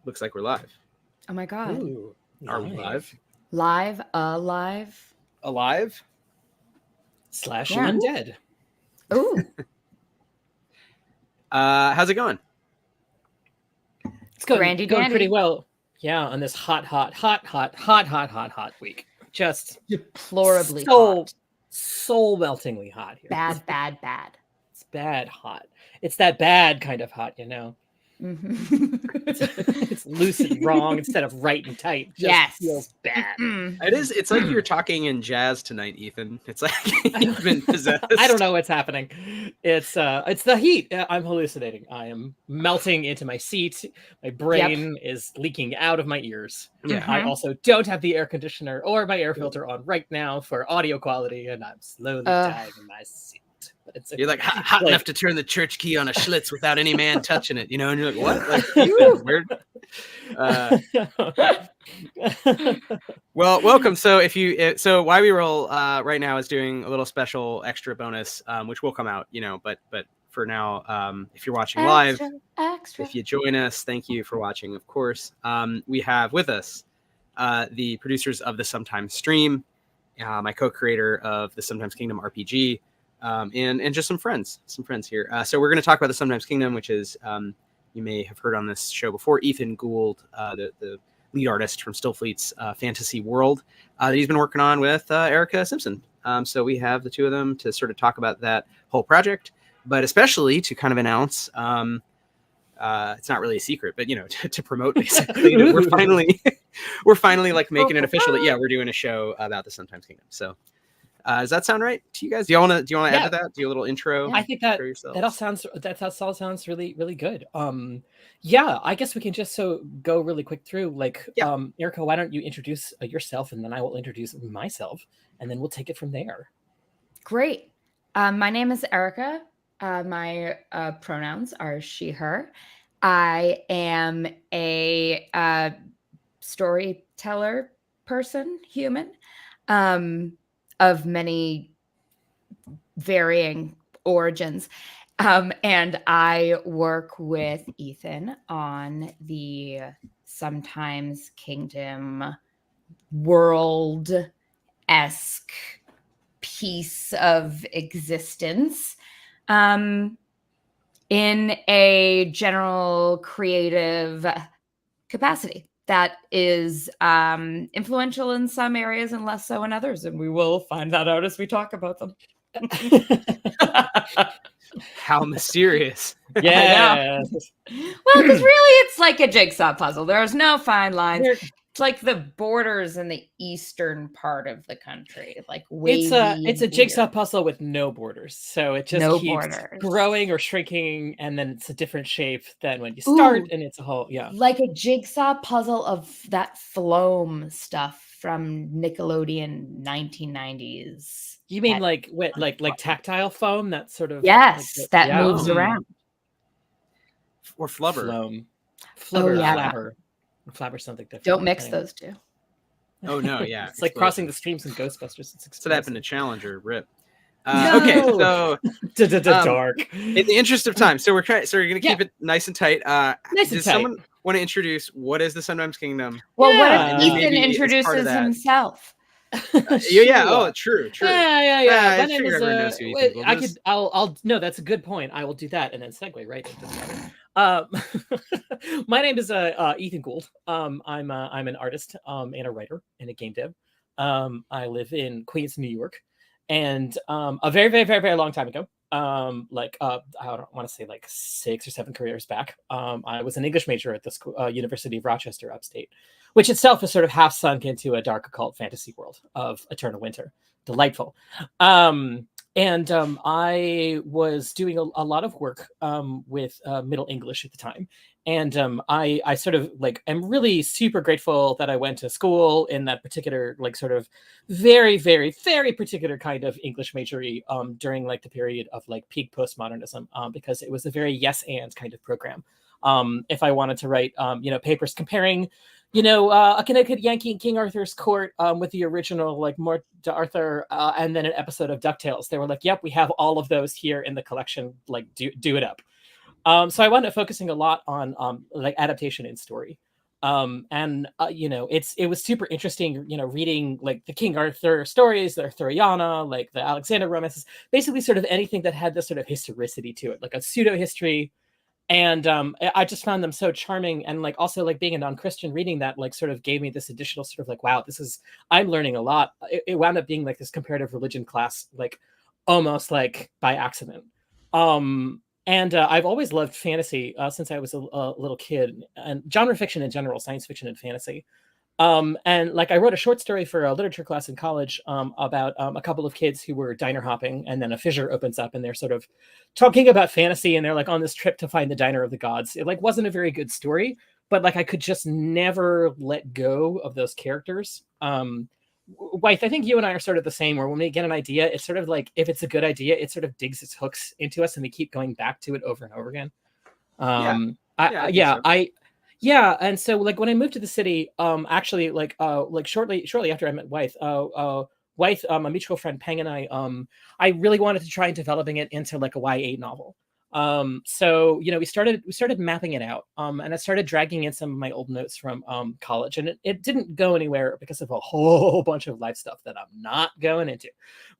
Looks like we're live. Oh my god. Ooh, Are we live? Live, alive. Alive? Slash Yeah. undead. Ooh. How's it going? It's going Grandy pretty dandy. well. Yeah, on this hot week. Just Deplorably hot. soul meltingly hot here. Bad. It's bad hot. It's that bad kind of hot, you know. Mm-hmm. It's loose and wrong instead of right and tight. Just Yes. feels bad. It is. It's like you're talking in jazz tonight, Ethan. It's like you've been possessed. I don't know what's happening. It's the heat. I'm hallucinating. I am melting into my seat. My brain is leaking out of my ears. Yeah. I also don't have the air conditioner or my air filter on right now for audio quality, and I'm slowly dying in my seat. But it's You're like hot enough to turn the church key on a Schlitz without any man touching it, you know? And you're like, what? Like, weird. Well, welcome. So so Why We Roll right now is doing a little special extra bonus, which will come out, you know. But for now, if you're watching live, if you join us, thank you for watching. Of course, we have with us the producers of the Sometimes stream, my co-creator of the Sometimes Kingdom RPG. And just some friends here. So we're going to talk about the Sometimes Kingdom, which is, you may have heard on this show before, Ethan Gould, the lead artist from Stillfleet's fantasy world that he's been working on with Erica Simpson. So we have the two of them to sort of talk about that whole project, but especially to kind of announce, it's not really a secret, but, you know, to promote basically that we're finally like making it official that, yeah, we're doing a show about the Sometimes Kingdom. So does that sound right to you guys? Do you want to add to that? Do a little intro? I think that all sounds really, really good. Yeah, I guess we can just go really quick through. Like, Erica, why don't you introduce yourself, and then I will introduce myself, and then we'll take it from there. Great. My name is Erica. My pronouns are she, her. I am a storyteller person, human. Of many varying origins. And I work with Ethan on the Sometimes Kingdom world-esque piece of existence in a general creative capacity that is influential in some areas and less so in others. And we will find that out as we talk about them. How mysterious. Yeah. Well, because really it's like a jigsaw puzzle. There's no fine lines. It's like the borders in the eastern part of the country. Like it's a jigsaw puzzle with no borders. So it just keeps growing or shrinking, and then it's a different shape than when you start. And it's a whole like a jigsaw puzzle of that Floam stuff from Nickelodeon 1990s. You mean like tactile foam? That sort of that moves around. Or flubber. Floam. Flabber. Flabber something different. Don't mix those two. Oh no, yeah. It's like crossing the streams in Ghostbusters. So that happened to Challenger, rip. No. Okay, so dark. In the interest of time, so we're gonna keep it nice and tight. Does someone want to introduce what is the Sometimes Kingdom? Well, what if Ethan introduces himself? Yeah. Oh, true. Yeah. My name is. No, that's a good point. I will do that and then segue right into the my name is Ethan Gould. I'm an artist and a writer and a game dev. I live in Queens, New York, and a very, very, very, very long time ago, I don't want to say like 6 or 7 careers back, I was an English major at the University of Rochester, upstate, which itself is sort of half sunk into a dark occult fantasy world of Eternal Winter. Delightful. And I was doing a lot of work with Middle English at the time. And I sort of like am really super grateful that I went to school in that particular like sort of very, very, very particular kind of English majory during like the period of like peak postmodernism, because it was a very yes and kind of program. If I wanted to write papers comparing a Connecticut Yankee and King Arthur's Court with the original like Morte d'Arthur and then an episode of DuckTales, they were like, yep, we have all of those here in the collection, like do it up. So I wound up focusing a lot on like adaptation and story. It was super interesting, reading like the King Arthur stories, the Arthuriana, like the Alexander romances, basically sort of anything that had this sort of historicity to it, like a pseudo history. And I just found them so charming, and like also like being a non-Christian, reading that like sort of gave me this additional sort of like, wow, I'm learning a lot. It wound up being like this comparative religion class, like almost like by accident. And I've always loved fantasy since I was a little kid, and genre fiction in general, science fiction and fantasy. And like I wrote a short story for a literature class in college about a couple of kids who were diner hopping, and then a fissure opens up and they're sort of talking about fantasy, and they're like on this trip to find the diner of the gods. It like wasn't a very good story, but like I could just never let go of those characters. Wythe, I think you and I are sort of the same, where when we get an idea, it's sort of like, if it's a good idea, it sort of digs its hooks into us and we keep going back to it over and over again. Yeah, and so like when I moved to the city, actually like shortly after I met Wythe, Wythe, a mutual friend, Peng, and I really wanted to try developing it into like a YA novel. So we started mapping it out, and I started dragging in some of my old notes from college, and it didn't go anywhere because of a whole bunch of life stuff that I'm not going into.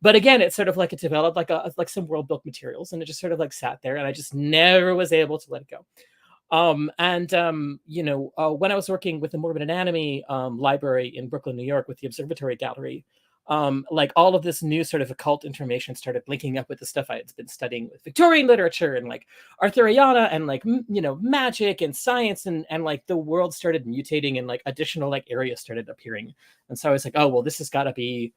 But again, it's sort of like it developed like some world book materials, and it just sort of like sat there, and I just never was able to let it go. When I was working with the Morbid Anatomy library in Brooklyn, New York, with the Observatory Gallery, like all of this new sort of occult information started linking up with the stuff I had been studying with Victorian literature and like Arthuriana and like magic and science, and like the world started mutating, and like additional like areas started appearing. And so I was like, oh well, this has got to be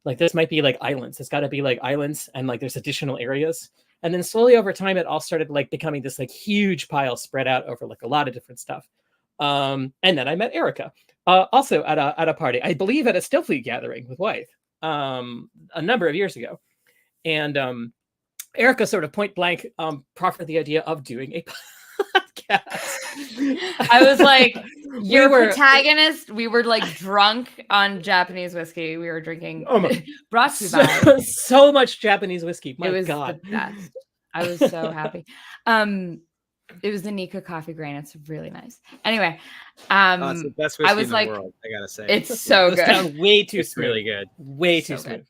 like, this might be like islands. It's got to be like islands, and like there's additional areas. And then slowly over time, it all started like becoming this like huge pile spread out over like a lot of different stuff. And then I met Erica, also at a party, I believe at a Stillfleet gathering with Wythe, a number of years ago. And Erica sort of point blank proffered the idea of doing a podcast. I was like, your protagonist, we were like drunk on Japanese whiskey. We were drinking brought to you by so much Japanese whiskey. My God. The best. I was so happy. It was the Nika coffee grain. It's really nice. Anyway, it's the best whiskey in the world, I gotta say. It's so good. Sound way too smooth. Really good. Way too smooth.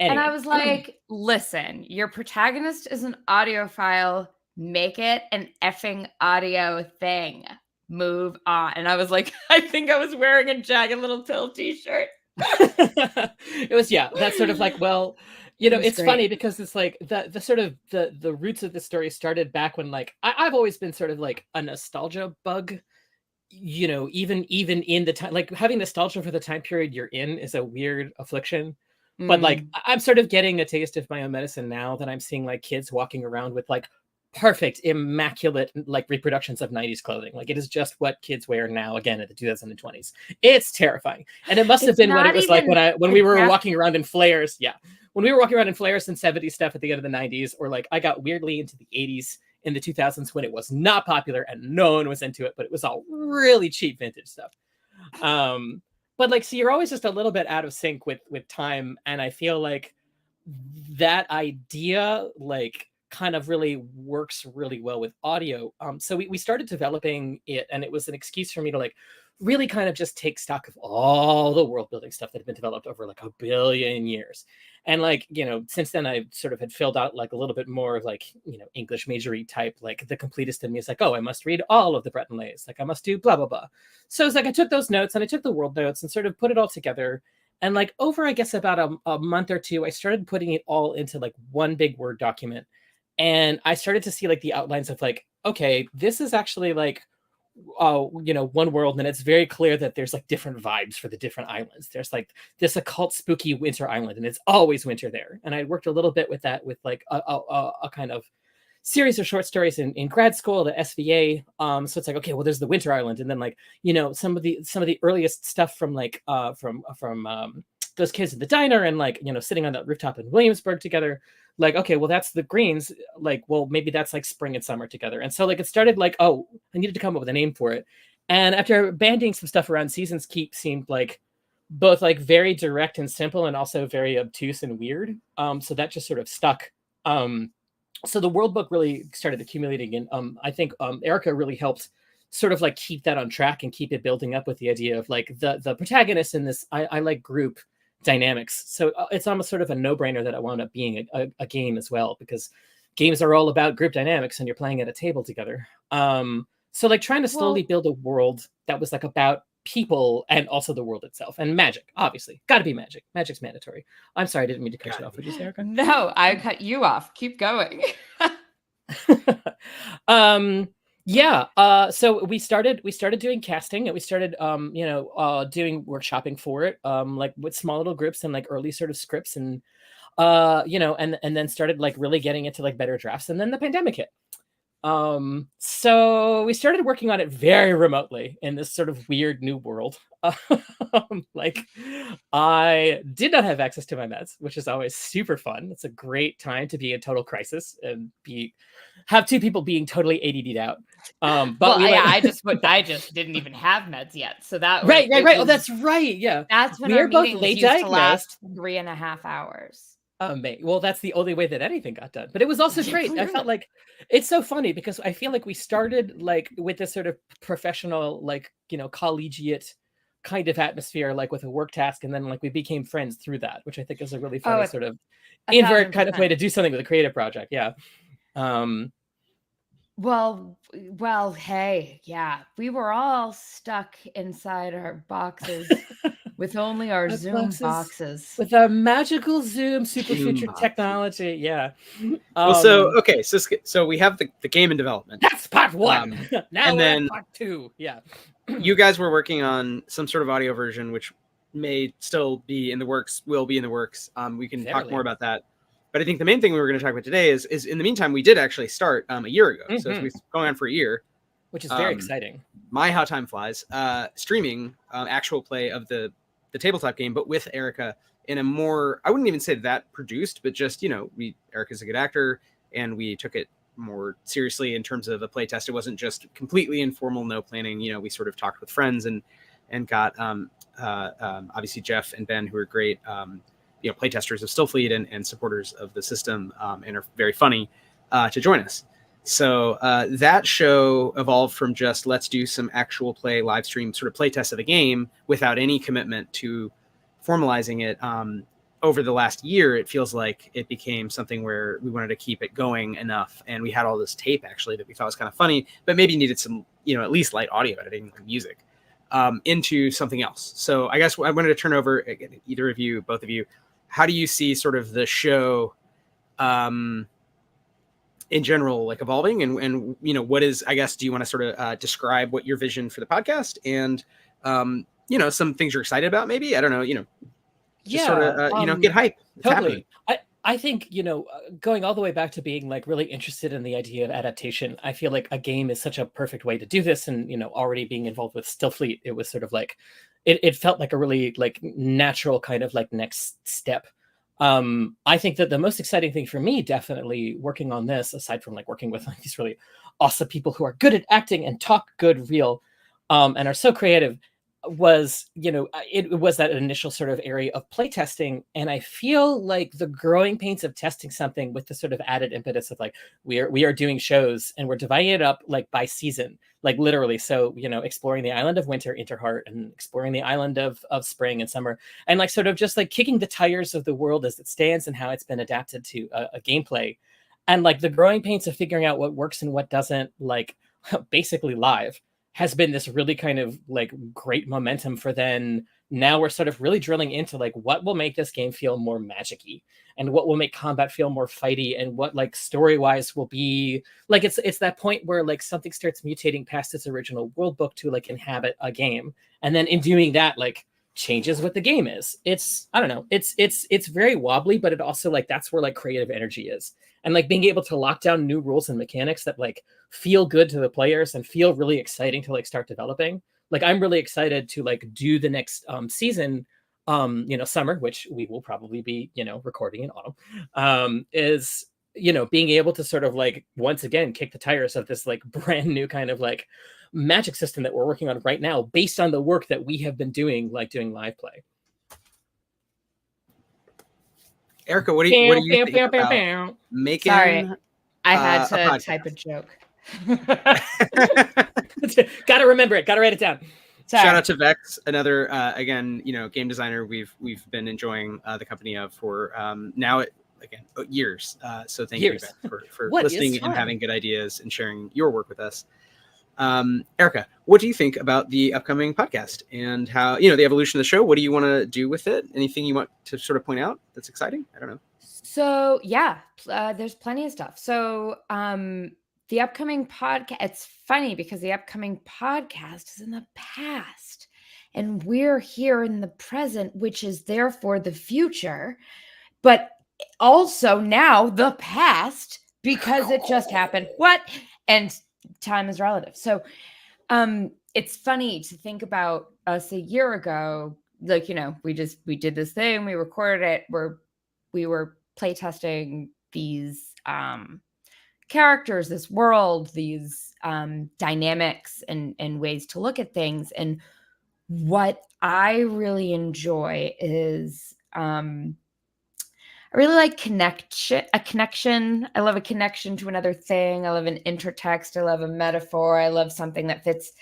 Anyway. And I was like, listen, your protagonist is an audiophile. Make it an effing audio thing. Move on. And I was like, I think I was wearing a Jagged Little Pill t-shirt. It was, that's sort of like, well, it's great. Funny because it's like the sort of the roots of the story started back when like I've always been sort of like a nostalgia bug, even in the time, like having nostalgia for the time period you're in is a weird affliction. But like I'm sort of getting a taste of my own medicine now that I'm seeing like kids walking around with like perfect, immaculate like reproductions of 90s clothing. Like it is just what kids wear now, again in the 2020s. It's terrifying. And it must have been what it was like when we were walking around in flares. Yeah. When we were walking around in flares and 70s stuff at the end of the 90s, or like I got weirdly into the 80s in the 2000s when it was not popular and no one was into it, but it was all really cheap vintage stuff. But like, so you're always just a little bit out of sync with time. And I feel like that idea, like, kind of really works really well with audio. So we started developing it, and it was an excuse for me to like really kind of just take stock of all the world building stuff that had been developed over like 1 billion years. And like, since then I sort of had filled out like a little bit more of like, English majory type, like the completist in me is like, oh, I must read all of the Breton lays. Like I must do blah, blah, blah. So it's like, I took those notes and I took the world notes and sort of put it all together. And like over, I guess about a month or two, I started putting it all into like one big Word document. And I started to see like the outlines of like, okay, this is actually like, one world, and it's very clear that there's like different vibes for the different islands. There's like this occult, spooky winter island, and it's always winter there. And I worked a little bit with that, with like a kind of series of short stories in grad school, the SVA. So it's like, okay, well, there's the winter island, and then like some of the earliest stuff from like from those kids at the diner, and like sitting on that rooftop in Williamsburg together. Like, okay, well, that's the Greens. Like, well, maybe that's like spring and summer together. And so like it started like, oh, I needed to come up with a name for it. And after banding some stuff around, Seasons Keep seemed like both like very direct and simple, and also very obtuse and weird. So that just sort of stuck. So the world book really started accumulating, and I think Erica really helped sort of like keep that on track and keep it building up with the idea of like the protagonist in this, I like group dynamics. So it's almost sort of a no-brainer that it wound up being a game as well, because games are all about group dynamics and you're playing at a table together. So like trying to slowly build a world that was like about people and also the world itself and magic, obviously. Got to be magic. Magic's mandatory. I'm sorry, I didn't mean to cut you off. Would you say, Erica? No, I cut you off. Keep going. So we started doing casting, and we started doing workshopping for it, like with small little groups and like early sort of scripts, and and then started like really getting into like better drafts, and then the pandemic hit. So we started working on it very remotely in this sort of weird new world. Like I did not have access to my meds, which is always super fun. It's a great time to be in total crisis and have two people being totally ADD'd out. I just didn't even have meds yet. So that right. Oh, that's right. Yeah. That's when we our are both meetings late used diagnosed. to last 3.5 hours. Well, that's the only way that anything got done. But it was also great. I felt like it's so funny because I feel like we started like with this sort of professional, like, collegiate kind of atmosphere, like with a work task. And then like we became friends through that, which I think is a really funny sort of invert kind of way to do something with a creative project. Yeah. Well, hey, yeah, we were all stuck inside our boxes with only our Zoom boxes. With our magical Zoom super feature technology. Yeah. So we have the game in development. That's part one. Now we're at part two. Yeah. You guys were working on some sort of audio version, which may still be in the works, will be in the works. We can talk more about that. But I think the main thing we were going to talk about today is in the meantime, we did actually start a year ago. Mm-hmm. So it's going on for a year. Which is very exciting. How time flies. Streaming actual play of the tabletop game, but with Erica in a more, I wouldn't even say that produced, but just, Erica's a good actor, and we took it more seriously in terms of a play test. It wasn't just completely informal, no planning. We sort of talked with friends and got obviously Jeff and Ben, who are great playtesters of Stillfleet and supporters of the system, and are very funny, to join us. So that show evolved from just let's do some actual play live stream sort of play test of a game without any commitment to formalizing it. Over the last year, it feels like it became something where we wanted to keep it going enough. And we had all this tape actually that we thought was kind of funny, but maybe needed some, at least light audio editing and music into something else. So I guess I wanted to turn over, either of you, both of you, how do you see sort of the show in general, like evolving and what is, I guess, do you want to sort of describe what your vision for the podcast and, some things you're excited about, maybe, I don't know, just sort of, get hype. It's totally. I think, going all the way back to being like really interested in the idea of adaptation, I feel like a game is such a perfect way to do this. And, already being involved with Stillfleet, it was sort of like, it felt like a really like natural kind of like next step. I think that the most exciting thing for me, definitely working on this, aside from like working with like these really awesome people who are good at acting and talk good real, and are so creative, was, it was that initial sort of area of playtesting. And I feel like the growing pains of testing something with the sort of added impetus of like, we are doing shows and we're dividing it up like by season, like literally. So, exploring the island of winter, Interheart, and exploring the island of spring and summer, and like sort of just like kicking the tires of the world as it stands and how it's been adapted to a gameplay. And like the growing pains of figuring out what works and what doesn't, like basically live, has been this really kind of like great momentum for then. Now we're sort of really drilling into like what will make this game feel more magic-y and what will make combat feel more fighty and what like story-wise will be like, it's that point where like something starts mutating past its original world book to like inhabit a game. And then in doing that, like changes what the game is. It's, I don't know, it's very wobbly, but it also like, that's where like creative energy is. And like being able to lock down new rules and mechanics that like feel good to the players and feel really exciting to like start developing. Like I'm really excited to like do the next season, summer, which we will probably be, recording in autumn, is, being able to sort of like, once again, kick the tires of this like brand new kind of like magic system that we're working on right now based on the work that we have been doing, like doing live play. Erica, what do you think about making? Sorry, I had to type a joke. Gotta remember it. Gotta write it down. Sorry. Shout out to Vex, another again, game designer we've been enjoying the company of for now years. So thank you, Vex, for listening and having good ideas and sharing your work with us. Erica, what do you think about the upcoming podcast and how the evolution of the show? What do you want to do with it? Anything you want to sort of point out that's exciting? I don't know. So yeah, there's plenty of stuff. So the upcoming podcast, it's funny because the upcoming podcast is in the past and we're here in the present, which is therefore the future, but also now the past because it just happened. What? And time is relative. So it's funny to think about us a year ago, like, we did this thing, we recorded it, we were playtesting these characters, this world, these dynamics and ways to look at things. And what I really enjoy is I really like a connection. I love a connection to another thing. I love an intertext. I love a metaphor. I love something that fits.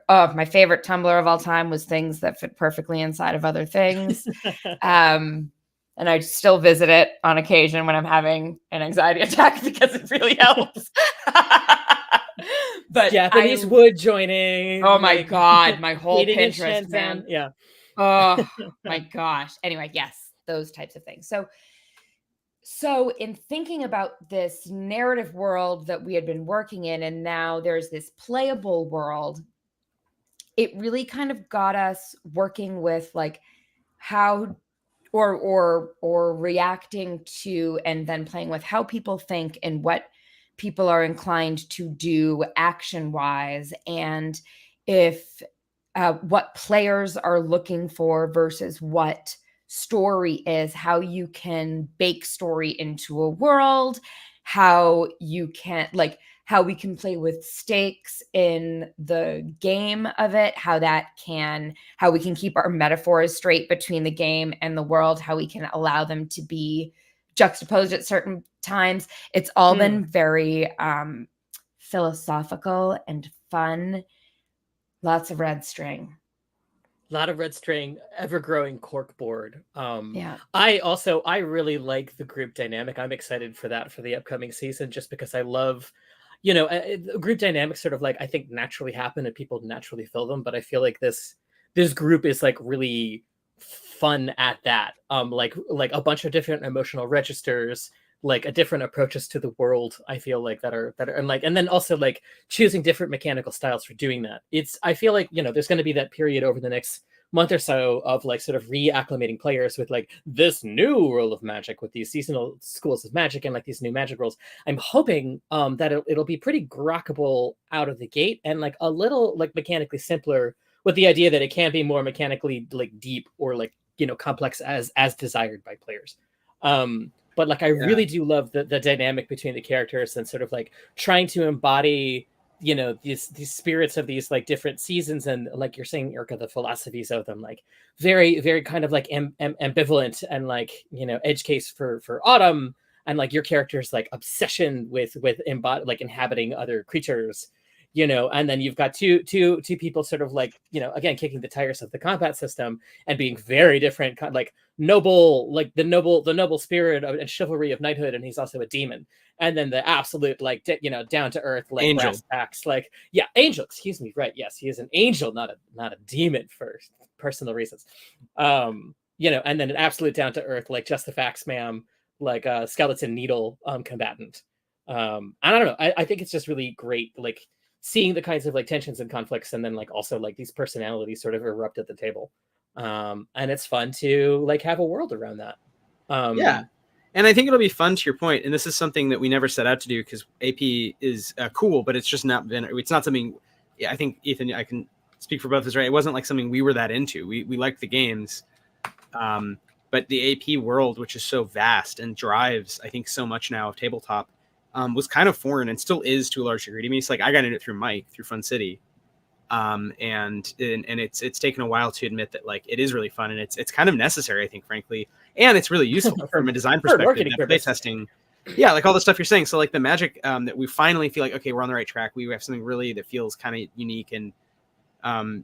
My favorite Tumblr of all time was things that fit perfectly inside of other things. And I still visit it on occasion when I'm having an anxiety attack because it really helps. But Japanese wood joining. Oh my God, my whole Pinterest, man. Yeah. Oh my gosh. Anyway, yes, those types of things. So in thinking about this narrative world that we had been working in, and now there's this playable world, it really kind of got us working with like how or reacting to and then playing with how people think and what people are inclined to do action wise, and if what players are looking for versus what story is, how you can bake story into a world, how you can how we can play with stakes in the game of it, how we can keep our metaphors straight between the game and the world, how we can allow them to be juxtaposed at certain times. It's all been very philosophical and fun. Lots of red string. A lot of red string, ever-growing corkboard. Yeah. I really like the group dynamic. I'm excited for that for the upcoming season, just because I love, group dynamics sort of I think naturally happen and people naturally fill them. But I feel like this group is really fun at that. Like a bunch of different emotional registers, a different approaches to the world. I feel that are and then also choosing different mechanical styles for doing that. I feel there's going to be that period over the next month or so of sort of reacclimating players with this new rule of magic, with these seasonal schools of magic and these new magic rules. I'm hoping that it'll be pretty grokkable out of the gate and a little mechanically simpler, with the idea that it can be more mechanically deep or complex as desired by players. But I really do love the dynamic between the characters and sort of trying to embody these spirits of these different seasons, and you're saying, Erica, the philosophies of them, very very kind of ambivalent and edge case for autumn, and your character's obsession with inhabiting other creatures, and then you've got two people sort of again kicking the tires of the combat system and being very different, noble, the noble spirit and chivalry of knighthood, and he's also a demon. And then the absolute down to earth angel. Brass tacks, angel, excuse me, right, yes, he is an angel, not a demon, for personal reasons. And then an absolute down to earth just the facts ma'am, skeleton needle combatant. And I don't know, I think it's just really great seeing the kinds of tensions and conflicts, and then also these personalities sort of erupt at the table. And it's fun to have a world around that. Yeah. And I think it'll be fun, to your point, and this is something that we never set out to do, because AP is cool, but it's just not been, it's not something, I think, Ethan, I can speak for both of us, right? It wasn't something we were that into. We liked the games, but the AP world, which is so vast and drives, I think, so much now of tabletop, was kind of foreign and still is to a large degree to me. It's I got into it through Mike, through Fun City. And it's taken a while to admit that it is really fun, and it's kind of necessary, I think, frankly, and it's really useful from a design perspective. Play testing, Yeah, like all the stuff you're saying. So like the magic that we finally feel like, okay, we're on the right track. We have something really that feels kind of unique and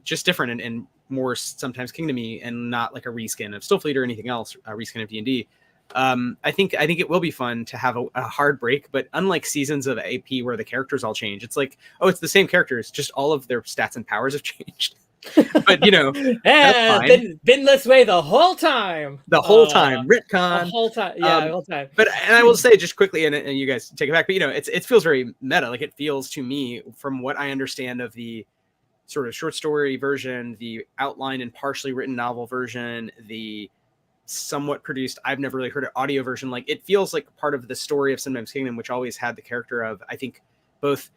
just different and more sometimes kingdomy and not like a reskin of Stillfleet or anything else, a reskin of D&D. I think it will be fun to have a hard break, but unlike seasons of AP where the characters all change, it's like, oh, it's the same characters, just all of their stats and powers have changed. But been this way the whole time. The whole time, retcon. The whole time, yeah, the whole time. But and I will say just quickly, and you guys take it back. But it feels very meta. Like it feels to me, from what I understand of the sort of short story version, the outline and partially written novel version, the somewhat produced, I've never really heard an audio version. Like it feels like part of the story of Sometimes Kingdom, which always had the character of, I think, both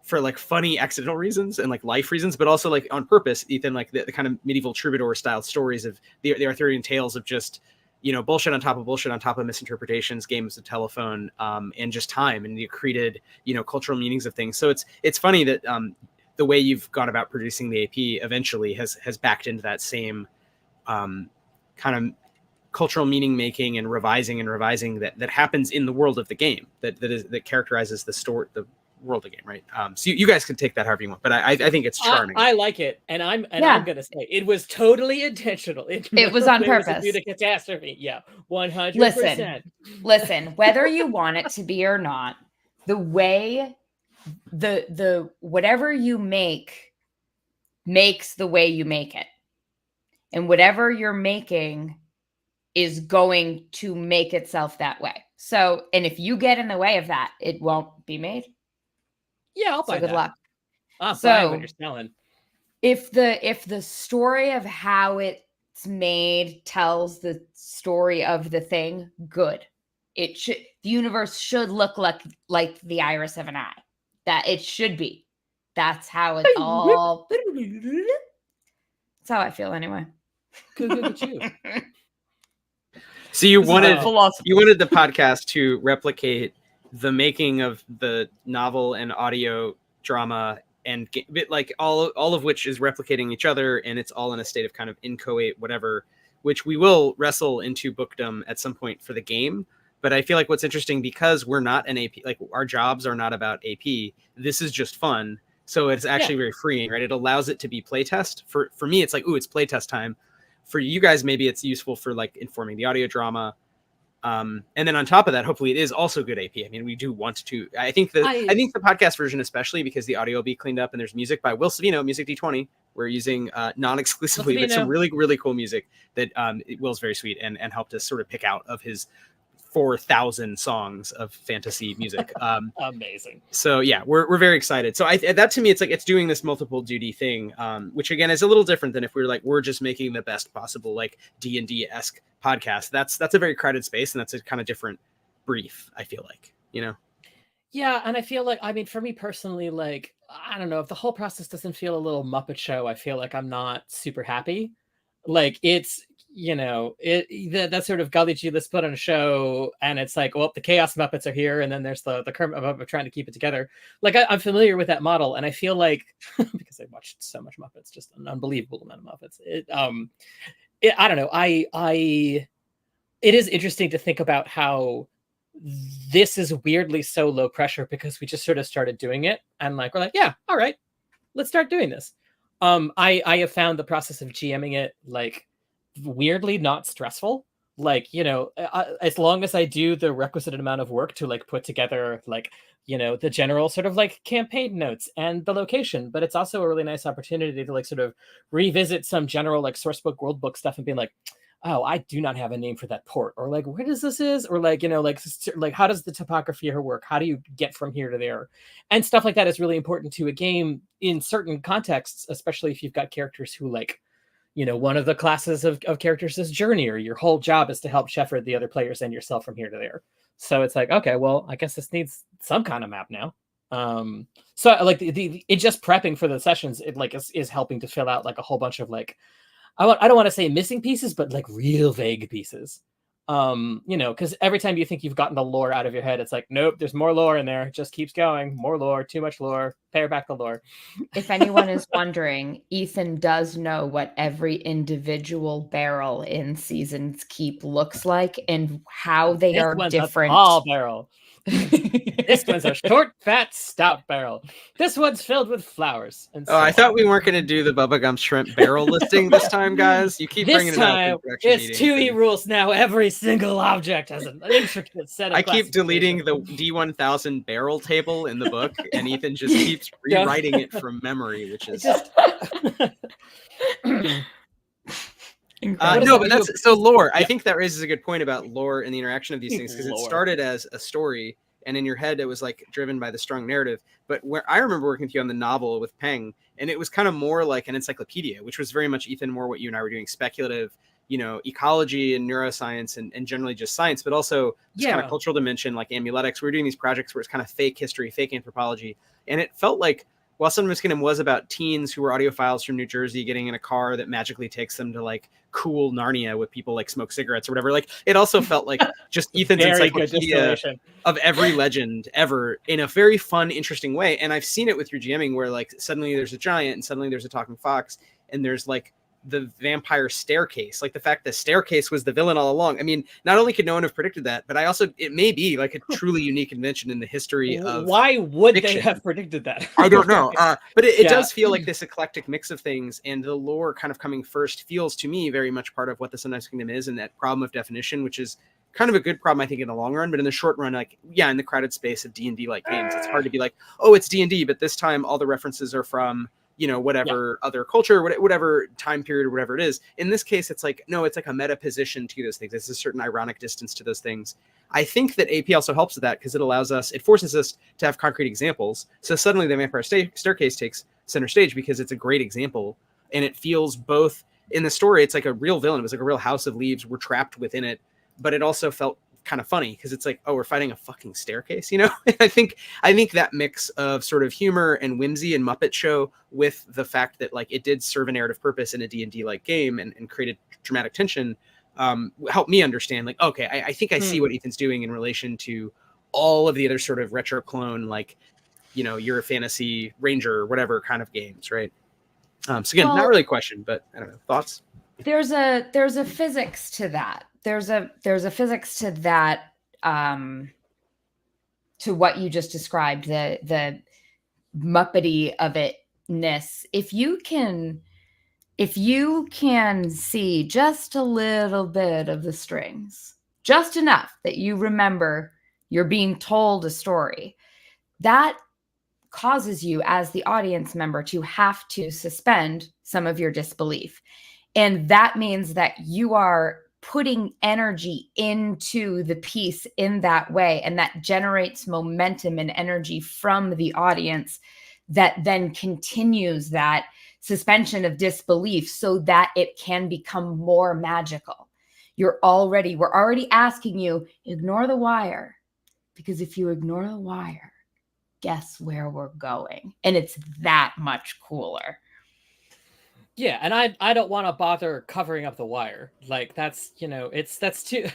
for like funny accidental reasons and like life reasons, but also like on purpose, Ethan, like the kind of medieval troubadour style stories of the Arthurian tales of just, bullshit on top of misinterpretations, games of telephone, and just time and the accreted, cultural meanings of things. So it's funny that the way you've gone about producing the AP eventually has backed into that same kind of cultural meaning making and revising that happens in the world of the game that characterizes the world of the game, right? So you guys can take that however you want, but I think it's charming. I like it, and I'm gonna say it was totally intentional. It was on purpose. The catastrophe, yeah, 100%. Listen, whether you want it to be or not, the way the whatever you make makes the way you make it, and whatever you're making is going to make itself that way. So, and if you get in the way of that, it won't be made. Yeah, I'll buy that. Good luck. I'll buy when you're selling. If the story of how it's made tells the story of the thing, good. The universe should look like the iris of an eye. That it should be. That's how it's all. That's how I feel anyway. Good you. So you wanted the podcast to replicate the making of the novel and audio drama, and like all of which is replicating each other, and it's all in a state of kind of inchoate whatever, which we will wrestle into bookdom at some point for the game. But I feel like what's interesting, because we're not an AP, like our jobs are not about AP, this is just fun. So it's actually very freeing, right? It allows it to be playtest. For me, it's like, ooh, it's playtest time. For you guys, maybe it's useful for like informing the audio drama. And then on top of that, hopefully it is also good AP. I mean, we do want to, I think the podcast version, especially because the audio will be cleaned up and there's music by Will Savino, Music D20. We're using non-exclusively, but some really, really cool music that Will's very sweet and helped us sort of pick out of his 4,000 songs of fantasy music. Amazing. So yeah, we're very excited. So that to me, it's like it's doing this multiple duty thing, which again is a little different than if we were like, we're just making the best possible like D&D-esque podcast. That's a very crowded space, and that's a kind of different brief, I feel like, Yeah, and I feel like, I mean, for me personally, like, I don't know, if the whole process doesn't feel a little Muppet Show, I feel like I'm not super happy. Like it's, that sort of golly gee, let's put on a show, and it's like, well, the Chaos Muppets are here, and then there's the Kermit Muppet trying to keep it together. Like I'm familiar with that model, and I feel like because I watched so much Muppets, just an unbelievable amount of Muppets. I don't know. It is interesting to think about how this is weirdly so low pressure because we just sort of started doing it, and like we're like, yeah, all right, let's start doing this. I have found the process of GMing it like weirdly not stressful. Like, as long as I do the requisite amount of work to like put together like, the general sort of like campaign notes and the location, but it's also a really nice opportunity to like sort of revisit some general like source book, world book stuff and be like, oh, I do not have a name for that port, or like, where does this is, or like, like how does the topography here work? How do you get from here to there? And stuff like that is really important to a game in certain contexts, especially if you've got characters who like, one of the classes of characters is journeyer. Your whole job is to help shepherd the other players and yourself from here to there. So it's like, okay, well, I guess this needs some kind of map now. So like it just prepping for the sessions, it like is helping to fill out like a whole bunch of like, I don't want to say missing pieces, but like real vague pieces. You know, because every time you think you've gotten the lore out of your head, it's like, nope, there's more lore in there. It just keeps going. More lore, too much lore. Pare back the lore. If anyone is wondering, Ethan does know what every individual barrel in Seasons Keep looks like and how they This are one's different. A tall barrel. This one's a short, fat, stout barrel. This one's filled with flowers. And so I thought we weren't going to do the Bubba Gump Shrimp barrel listing this time, guys. You keep bringing it up. It's 2E rules now. Every single object has an intricate set of I keep deleting the D1000 barrel table in the book, and Ethan just keeps rewriting it from memory, which is... no, but that's so lore. I think that raises a good point about lore and the interaction of these things, because it started as a story, and in your head it was like driven by the strong narrative. But where I remember working with you on the novel with Peng, and it was kind of more like an encyclopedia, which was very much, Ethan, more what you and I were doing, speculative, you know, ecology and neuroscience and generally just science, but also this kind of cultural dimension like amuletics. We were doing these projects where it's kind of fake history, fake anthropology, and it felt like, while Sundance Kingdom was about teens who were audiophiles from New Jersey getting in a car that magically takes them to like cool Narnia with people like smoke cigarettes or whatever, like it also felt like just Ethan's encyclopedia of every legend ever in a very fun, interesting way. And I've seen it with your GMing where like suddenly there's a giant and suddenly there's a talking fox and there's like the vampire staircase, like the fact that staircase was the villain all along. I mean, not only could no one have predicted that, but it may be like a truly unique invention in the history of why would fiction. They have predicted that? I don't know. But it does feel like this eclectic mix of things, and the lore kind of coming first feels to me very much part of what the Sundance Kingdom is, and that problem of definition, which is kind of a good problem, I think, in the long run. But in the short run, like, in the crowded space of D&D like games, it's hard to be like, oh, it's D&D, but this time all the references are from, you know, whatever other culture, whatever time period or whatever it is. In this case, it's like, no, it's like a meta position to those things. It's a certain ironic distance to those things. I think that AP also helps with that because it forces us to have concrete examples. So suddenly the Vampire Staircase takes center stage because it's a great example. And it feels both in the story, it's like a real villain. It was like a real house of leaves. We're trapped within it. But it also felt kind of funny because it's like, oh, we're fighting a fucking staircase, you know? I think that mix of sort of humor and whimsy and Muppet Show with the fact that like it did serve a narrative purpose in a D&D like game and created dramatic tension helped me understand like, okay, I think I see what Ethan's doing in relation to all of the other sort of retro clone, like, you know, Euro Fantasy Ranger or whatever kind of games, right? So again, not really a question, but I don't know, thoughts? There's a physics to that. There's a physics to that, to what you just described, the Muppety of itness. If you can see just a little bit of the strings, just enough that you remember you're being told a story, that causes you as the audience member to have to suspend some of your disbelief. And that means that you are putting energy into the piece in that way. And that generates momentum and energy from the audience that then continues that suspension of disbelief so that it can become more magical. We're already asking you, ignore the wire. Because if you ignore the wire, guess where we're going? And it's that much cooler. Yeah, and I don't want to bother covering up the wire. Like that's, you know, that's too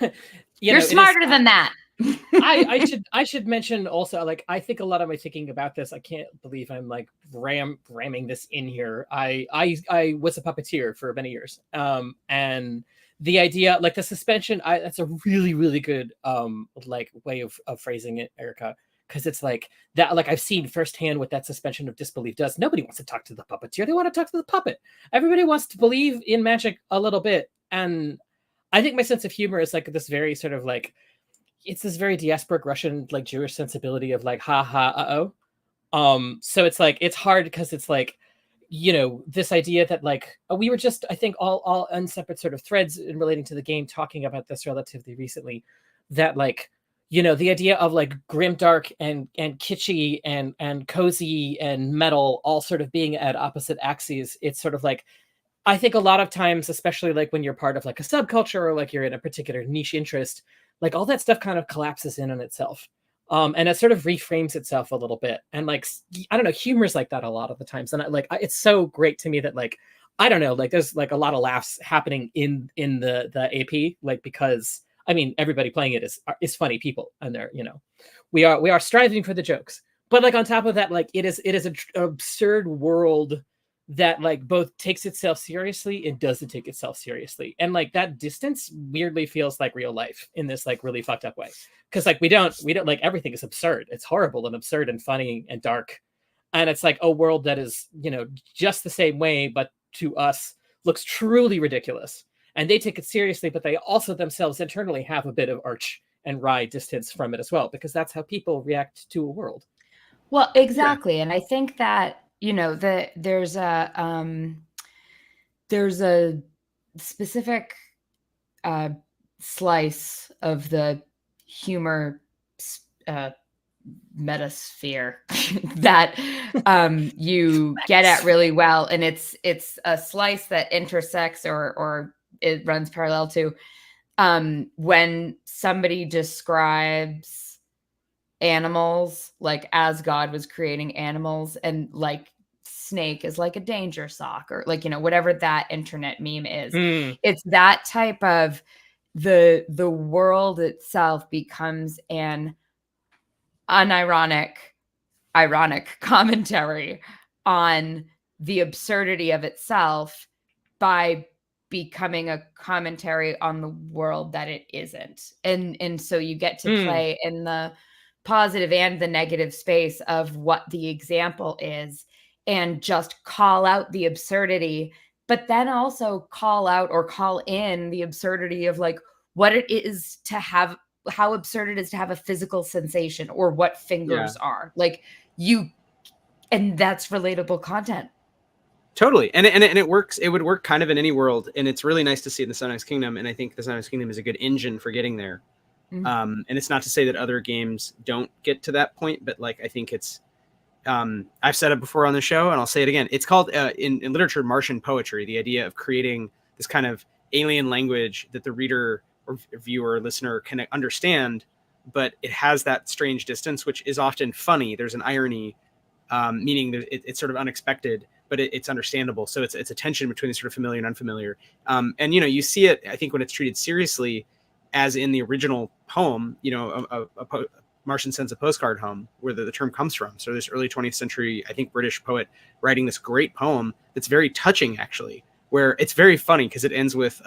You're smarter than that. I should mention also, like, I think a lot of my thinking about this, I can't believe I'm like ramming this in here. I was a puppeteer for many years. And the idea, like the suspension, that's a really, really good like way of phrasing it, Erica. Because it's like that, like I've seen firsthand what that suspension of disbelief does. Nobody wants to talk to the puppeteer. They want to talk to the puppet. Everybody wants to believe in magic a little bit. And I think my sense of humor is like this very sort of like, it's this very diasporic Russian, like Jewish sensibility of like, ha ha, uh-oh. So it's like, it's hard because it's like, you know, this idea that like, we were just, I think all unseparate sort of threads in relating to the game, talking about this relatively recently, that like, you know, the idea of like grimdark and kitschy and cozy and metal all sort of being at opposite axes. It's sort of like, I think a lot of times, especially like when you're part of like a subculture or like you're in a particular niche interest, like all that stuff kind of collapses in on itself. And it sort of reframes itself a little bit. And like, I don't know, humor's like that a lot of the times. And it's so great to me that like, I don't know, like there's like a lot of laughs happening in the AP, like, because I mean, everybody playing it is funny people, and they're, you know, we are striving for the jokes. But like on top of that, like it is an absurd world that like both takes itself seriously and doesn't take itself seriously, and like that distance weirdly feels like real life in this like really fucked up way, because like we don't like, everything is absurd, it's horrible and absurd and funny and dark, and it's like a world that is, you know, just the same way, but to us looks truly ridiculous, and they take it seriously, but they also themselves internally have a bit of arch and wry distance from it as well, because that's how people react to a world. Well, exactly. And I think that, you know, there's a specific slice of the humor metasphere that you get at really well, and it's a slice that intersects or it runs parallel to when somebody describes animals like as God was creating animals, and like snake is like a danger sock, or like, you know, whatever that internet meme is. It's that type of the world itself becomes an ironic commentary on the absurdity of itself by becoming a commentary on the world that it isn't. And so you get to play in the positive and the negative space of what the example is, and just call out the absurdity, but then also call out or call in the absurdity of like what it is to have, how absurd it is to have a physical sensation, or what fingers are like you, and that's relatable content. Totally. And it works. It would work kind of in any world. And it's really nice to see it in the Sunrise Kingdom. And I think the Sunrise Kingdom is a good engine for getting there. And it's not to say that other games don't get to that point, but like, I think it's, I've said it before on the show and I'll say it again. It's called in literature, Martian poetry, the idea of creating this kind of alien language that the reader or viewer or listener can understand, but it has that strange distance, which is often funny. There's an irony, meaning that it's sort of unexpected, but it's understandable. So it's a tension between the sort of familiar and unfamiliar. And, you know, you see it, I think, when it's treated seriously, as in the original poem, you know, a Martian Sends a Postcard Home, where the term comes from. So this early 20th century, I think, British poet writing this great poem that's very touching, actually, where it's very funny because it ends with,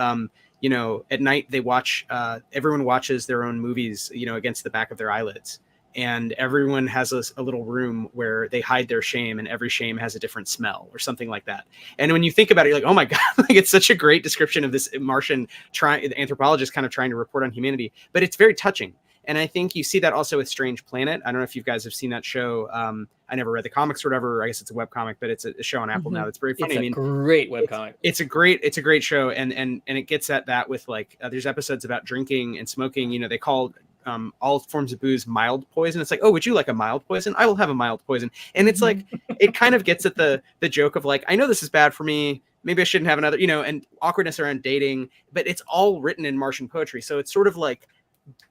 you know, at night they watch, everyone watches their own movies, you know, against the back of their eyelids. And everyone has a little room where they hide their shame, and every shame has a different smell or something like that. And when you think about it, you're like, oh my God, like it's such a great description of this Martian anthropologist kind of trying to report on humanity, but it's very touching. And I think you see that also with Strange Planet. I don't know if you guys have seen that show. I never read the comics or whatever. I guess it's a webcomic, but it's a show on Apple now. It's very funny. It's a great webcomic. It's a great show. And it gets at that with like, there's episodes about drinking and smoking. You know, they call all forms of booze mild poison. It's like, oh, would you like a mild poison? I will have a mild poison. And it's like, it kind of gets at the joke of like, I know this is bad for me. Maybe I shouldn't have another, you know, and awkwardness around dating, but it's all written in Martian poetry. So it's sort of like,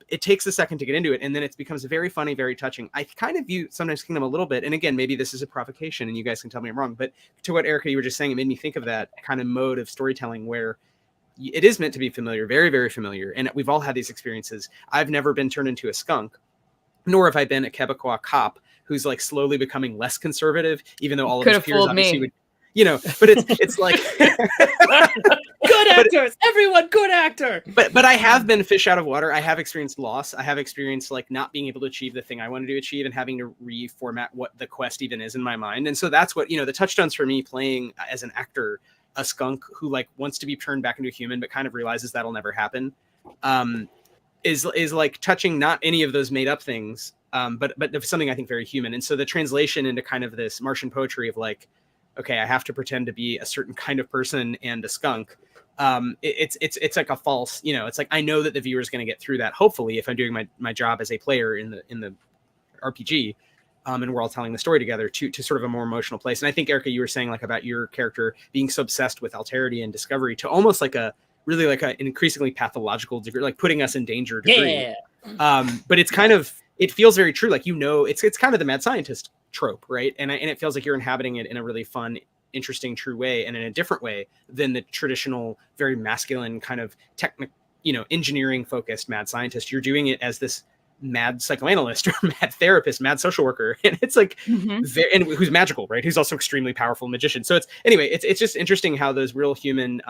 it takes a second to get into it, and then it becomes very funny, very touching. I kind of view Sunrise Kingdom a little bit, and again, maybe this is a provocation, and you guys can tell me I'm wrong, but to what Erica, you were just saying, it made me think of that kind of mode of storytelling where it is meant to be familiar, very, very familiar, and we've all had these experiences. I've never been turned into a skunk, nor have I been a Quebecois cop who's like slowly becoming less conservative, even though all of his peers obviously would, you know, but it's like good actors, everyone good actor. But I have been fish out of water. I have experienced loss. I have experienced like not being able to achieve the thing I wanted to achieve and having to reformat what the quest even is in my mind. And so that's what, you know, the touchstones for me playing as an actor, a skunk who like wants to be turned back into a human, but kind of realizes that'll never happen, is like touching not any of those made up things, but something I think very human. And so the translation into kind of this Martian poetry of like, okay, I have to pretend to be a certain kind of person and a skunk. It's like a false, you know, it's like, I know that the viewer is going to get through that. Hopefully, if I'm doing my job as a player in the RPG, and we're all telling the story together to sort of a more emotional place. And I think, Erica, you were saying like about your character being so obsessed with alterity and discovery to almost like an increasingly pathological degree, like putting us in danger degree. Yeah. But it's kind of, it feels very true. Like, you know, it's kind of the mad scientist trope, right? And it feels like you're inhabiting it in a really fun, interesting, true way, and in a different way than the traditional, very masculine kind of engineering focused mad scientist. You're doing it as this mad psychoanalyst or mad therapist, mad social worker, and it's like and who's magical, right? Who's also extremely powerful magician. So it's just interesting how those real human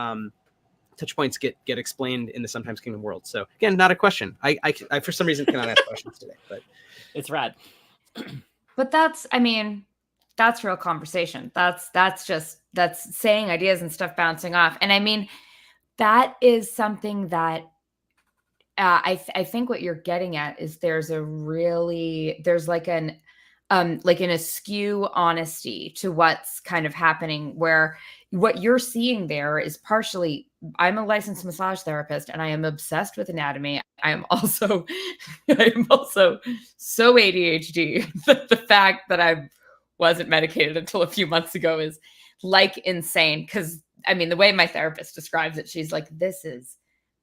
touch points get explained in the Sometimes Kingdom world. So again, not a question. I for some reason cannot ask questions today, but it's rad. But that's real conversation. That's saying ideas and stuff bouncing off. And I mean, that is something that I think what you're getting at is there's like an askew honesty to what's kind of happening, where what you're seeing there is partially, I'm a licensed massage therapist and I am obsessed with anatomy. I am also so ADHD that the fact that I wasn't medicated until a few months ago is like insane. Because I mean, the way my therapist describes it, she's like, this is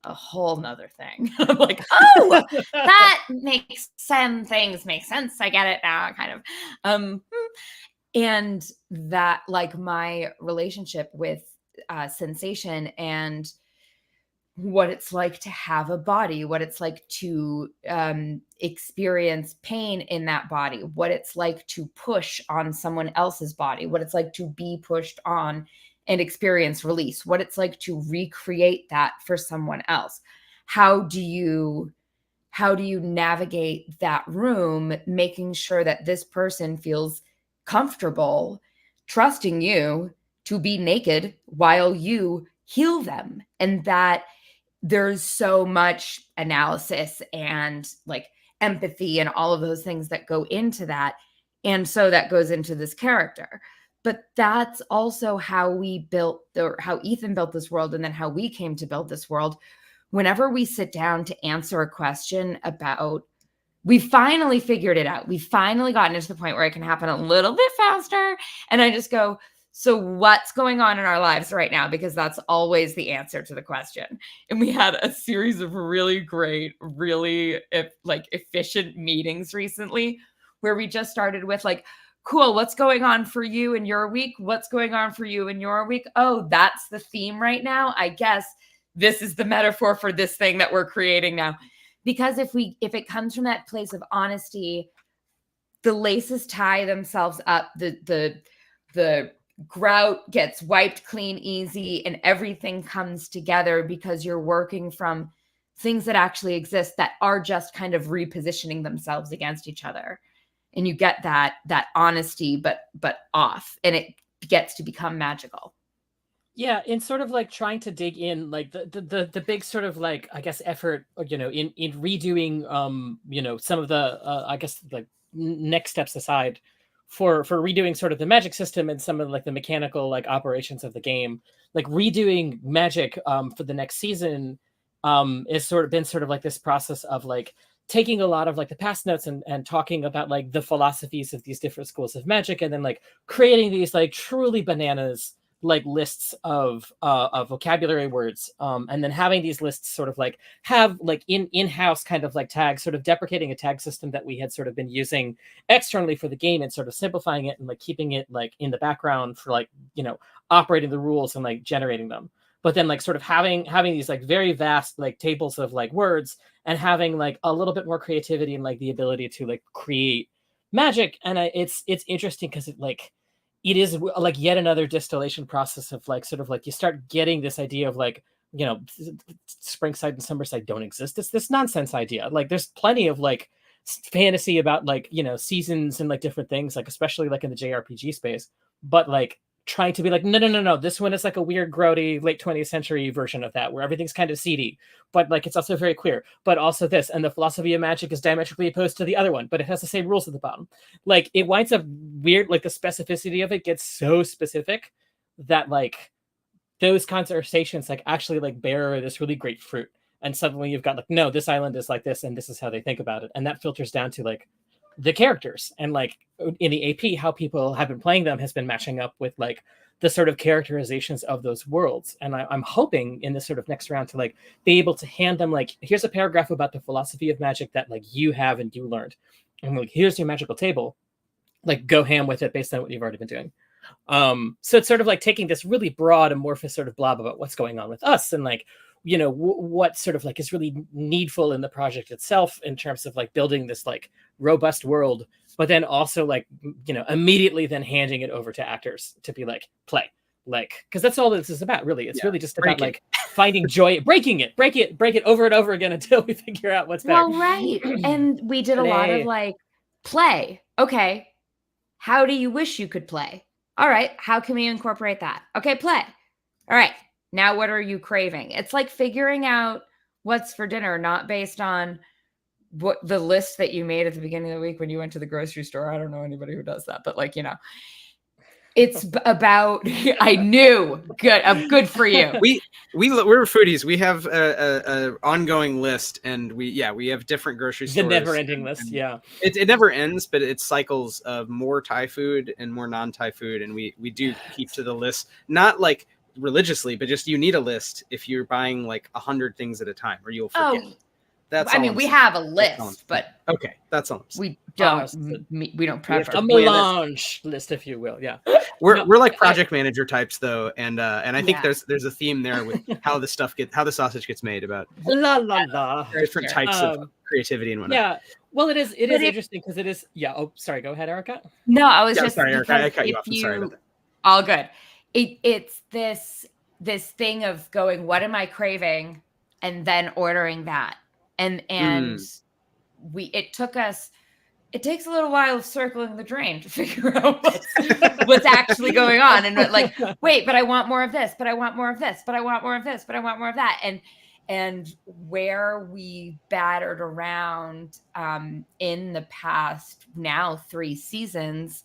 a whole nother thing. I'm like, oh, that makes some things make sense. I get it now, kind of. And that, like, my relationship with sensation and what it's like to have a body, what it's like to experience pain in that body, what it's like to push on someone else's body, what it's like to be pushed on and experience release, what it's like to recreate that for someone else. How do you navigate that room, making sure that this person feels comfortable trusting you to be naked while you heal them? And that there's so much analysis and like empathy and all of those things that go into that. And so that goes into this character. But that's also how how Ethan built this world, and then how we came to build this world. Whenever we sit down to answer a question about, we finally figured it out. We finally gotten into the point where it can happen a little bit faster. And I just go, so what's going on in our lives right now? Because that's always the answer to the question. And we had a series of really great, really efficient meetings recently where we just started with like, cool, what's going on for you in your week? What's going on for you in your week? Oh, that's the theme right now. I guess this is the metaphor for this thing that we're creating now. Because if it comes from that place of honesty, the laces tie themselves up, the grout gets wiped clean easy, and everything comes together because you're working from things that actually exist that are just kind of repositioning themselves against each other. And you get that honesty, but off, and it gets to become magical. Yeah, in sort of like trying to dig in, like the big sort of like, I guess, effort, in redoing, some of the I guess like next steps aside for redoing sort of the magic system and some of like the mechanical like operations of the game, like redoing magic for the next season is been sort of like this process of like taking a lot of like the past notes and talking about like the philosophies of these different schools of magic, and then like creating these like truly bananas like lists of vocabulary words, and then having these lists sort of like have like in-house kind of like tags, sort of deprecating a tag system that we had sort of been using externally for the game, and sort of simplifying it and like keeping it like in the background for like, operating the rules and like generating them. But then like sort of having these like very vast like tables of like words, and having like a little bit more creativity and like the ability to like create magic. And it's interesting because it is like yet another distillation process of like sort of like you start getting this idea of like, Springside and Summerside don't exist. It's this nonsense idea. Like there's plenty of like fantasy about like, seasons and like different things, like especially like in the JRPG space, but like trying to be like, no, this one is like a weird grody late 20th century version of that, where everything's kind of seedy, but like it's also very queer, but also this, and the philosophy of magic is diametrically opposed to the other one, but it has the same rules at the bottom. Like it winds up weird, like the specificity of it gets so specific that like those conversations like actually like bear this really great fruit, and suddenly you've got like, no, this island is like this and this is how they think about it, and that filters down to like the characters, and like in the AP, how people have been playing them has been matching up with like the sort of characterizations of those worlds. And I'm hoping in this sort of next round to like be able to hand them like, here's a paragraph about the philosophy of magic that like you have and you learned, and like here's your magical table, like go ham with it based on what you've already been doing. So it's sort of like taking this really broad amorphous sort of blob about what's going on with us, and like you know, what sort of like is really needful in the project itself in terms of like building this like robust world, but then also like, you know, immediately then handing it over to actors to be like, play, like, because that's all this is about, really. It's really just about like finding joy, break it over and over again until we figure out what's better. Well, right. And we did a lot of like, play. Okay. How do you wish you could play? All right. How can we incorporate that? Okay, play. All right. Now, what are you craving? It's like figuring out what's for dinner, not based on what the list that you made at the beginning of the week when you went to the grocery store. I don't know anybody who does that, but like, you know, it's about, I knew, good for you. We're foodies. We have a ongoing list, and we have different grocery stores. The never-ending list, yeah. It never ends, but it's cycles of more Thai food and more non-Thai food, and we do keep to the list, not like religiously, but just you need a list if you're buying like 100 things at a time, or you'll forget. I mean, we have a list, but okay, that's all. We don't. We don't prefer a melange list, if you will. Yeah, we're like project manager types, though, and I think there's a theme there with how the sausage gets made, about different types of creativity and whatnot. Yeah, well, it is interesting because it is. Yeah. Oh, sorry. Go ahead, Erica. No, I was just sorry, Erica. I cut you off. I'm sorry about that. All good. It's this thing of going, what am I craving, and then ordering that. And it takes a little while of circling the drain to figure out what's actually going on. And like, wait, but I want more of this, but I want more of this, but I want more of this, but I want more of that. And where we battered around in the past now 3 seasons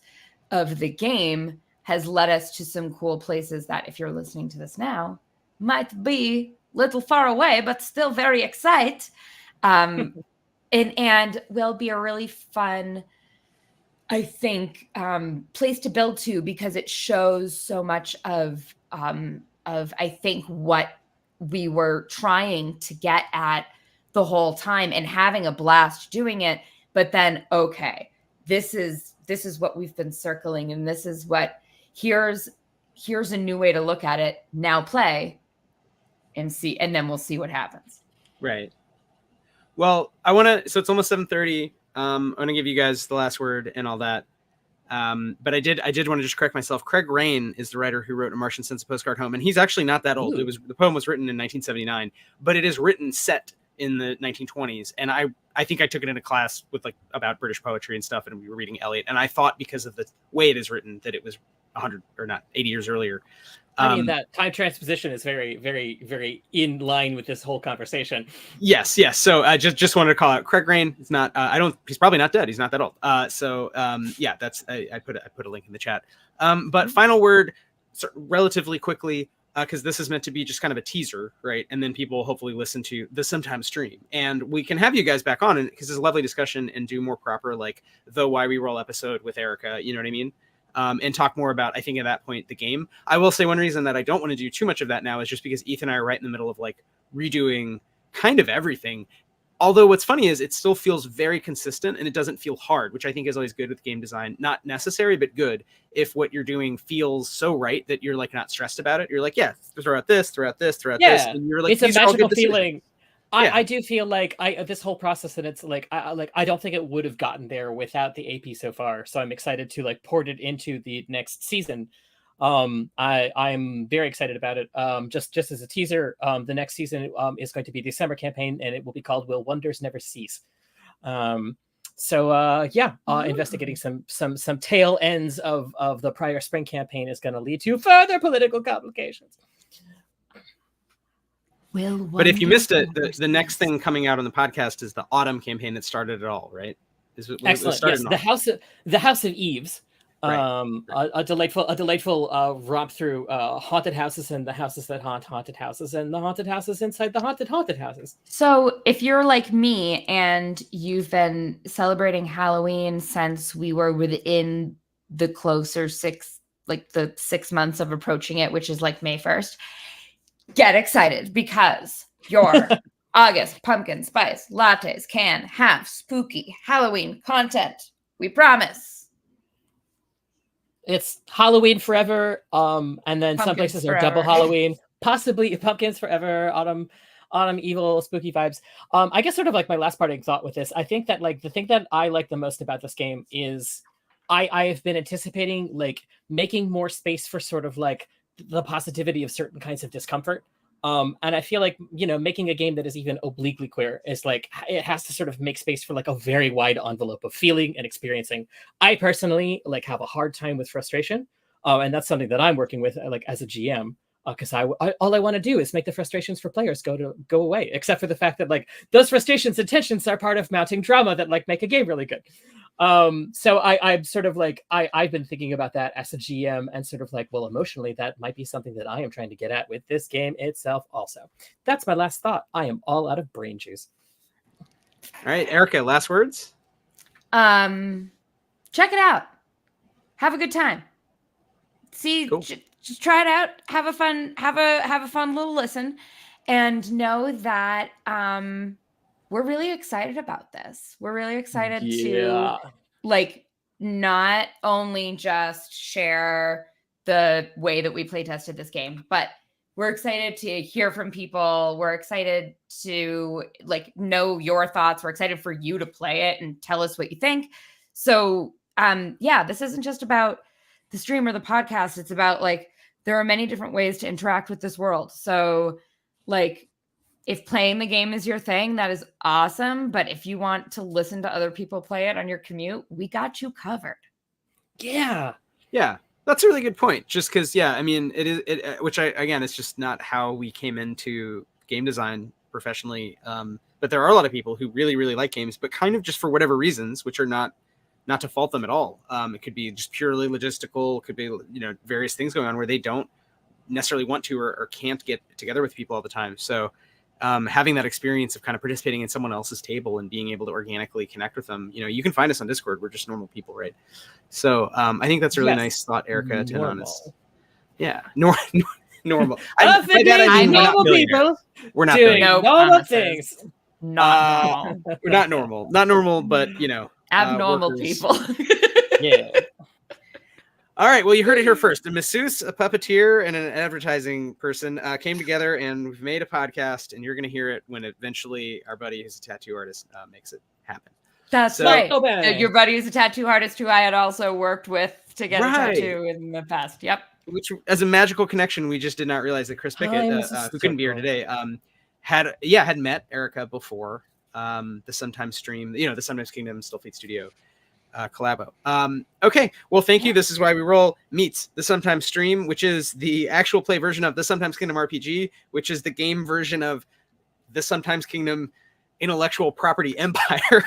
of the game has led us to some cool places that, if you're listening to this now, might be a little far away, but still very excited. And will be a really fun, I think, place to build to, because it shows so much of I think what we were trying to get at the whole time and having a blast doing it. But then, okay, this is what we've been circling, and this is what here's a new way to look at it. Now play and see, and then we'll see what happens. Right. Well, so it's almost 7:30. I want to give you guys the last word and all that. But I did want to just correct myself. Craig Rain is the writer who wrote A Martian Sends a Postcard Home, and he's actually not that old. Ooh. The poem was written in 1979, but it is written set in the 1920s. And I think I took it in a class with like about British poetry and stuff, and we were reading Eliot, and I thought because of the way it is written that it was 100 or not 80 years earlier. I mean, that time transposition is very, very, very in line with this whole conversation. Yes. So I just wanted to call out Craig Rain. It's not. He's probably not dead. He's not that old. That's. I put a link in the chat. But final word, relatively quickly, because this is meant to be just kind of a teaser, right? And then people will hopefully listen to the sometime stream, and we can have you guys back on, because it's a lovely discussion, and do more proper like the Why We Roll episode with Erica. You know what I mean? And talk more about, I think at that point, the game. I will say one reason that I don't want to do too much of that now is just because Ethan and I are right in the middle of like redoing kind of everything. Although what's funny is it still feels very consistent, and it doesn't feel hard, which I think is always good with game design. Not necessary, but good if what you're doing feels so right that you're like not stressed about it. You're like, yeah, throw out this, this. And you're like, it's a magical feeling. I do feel like this whole process, and it's like I don't think it would have gotten there without the AP so far. So I'm excited to like port it into the next season. I'm very excited about it. Just as a teaser, the next season is going to be the summer campaign, and it will be called "Will Wonders Never Cease?" Investigating some tail ends of the prior spring campaign is going to lead to further political complications. But if you missed it, the next thing coming out on the podcast is the autumn campaign that started it all, right? Excellent. Yes, the House of Eves. Right. A delightful romp through haunted houses, and the houses that haunt haunted houses, and the haunted houses inside the haunted houses. So if you're like me and you've been celebrating Halloween since we were within the closer 6 months of approaching it, which is like May 1st, get excited, because your August pumpkin spice lattes can have spooky Halloween content. We promise. It's Halloween forever, and then some places are double Halloween. possibly pumpkins forever, autumn evil, spooky vibes. I guess sort of like my last parting thought with this, I think that like the thing that I like the most about this game is I have been anticipating like making more space for sort of like the positivity of certain kinds of discomfort. And I feel like, you know, making a game that is even obliquely queer is like, it has to sort of make space for like a very wide envelope of feeling and experiencing. I personally like have a hard time with frustration. And that's something that I'm working with like as a GM. Because all I want to do is make the frustrations for players go away, except for the fact that like those frustrations and tensions are part of mounting drama that like make a game really good. So I'm sort of like I've been thinking about that as a GM and sort of like, well, emotionally that might be something that I am trying to get at with this game itself. Also, that's my last thought. I am all out of brain juice. All right, Erica, last words. Check it out. Have a good time. See. Cool. Just try it out. Have a fun little listen, and know that we're really excited about this. We're really excited to like not only just share the way that we play tested this game, but we're excited to hear from people. We're excited to like know your thoughts. We're excited for you to play it and tell us what you think. So yeah, this isn't just about the stream or the podcast. It's about like there are many different ways to interact with this world. So like if playing the game is your thing, that is awesome. But if you want to listen to other people play it on your commute, we got you covered. Yeah. Yeah. That's a really good point. Just because, yeah, I mean, which again, it's just not how we came into game design professionally. But there are a lot of people who really, really like games, but kind of just for whatever reasons, which are not to fault them at all. It could be just purely logistical. It could be, you know, various things going on where they don't necessarily want to or can't get together with people all the time. So having that experience of kind of participating in someone else's table and being able to organically connect with them, you know, you can find us on Discord. We're just normal people, right? So I think that's a really nice thought, Erica, to honest. Yeah, normal. I mean normal people. We're not doing normal things. Not normal. We're not normal, but you know, abnormal people. Yeah. All right. Well, you heard it here first. A masseuse, a puppeteer, and an advertising person came together, and we've made a podcast. And you're going to hear it when eventually our buddy, who's a tattoo artist, makes it happen. That's right. Your buddy is a tattoo artist who I had also worked with to get a tattoo in the past. Yep. Which, as a magical connection, we just did not realize that Chris Pickett, who couldn't be here today, had met Erica before the Sometimes stream, you know, the Sometimes Kingdom Stillfleet Studio collabo. Okay, well, thank you. This is Why We Roll meets the Sometimes stream, which is the actual play version of the Sometimes Kingdom RPG, which is the game version of the Sometimes Kingdom Intellectual Property Empire.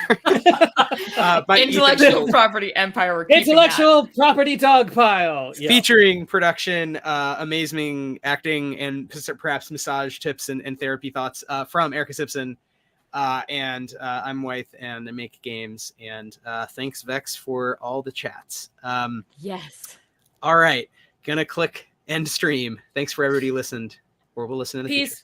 Intellectual Property Empire. Intellectual Property Dogpile. Yeah. Featuring production, amazing acting, and perhaps massage tips and therapy thoughts from Erica Simpson. And I'm Wythe, and I make games. And thanks, Vex, for all the chats. Yes. All right. Gonna click end stream. Thanks for everybody who listened, or will listen in the future.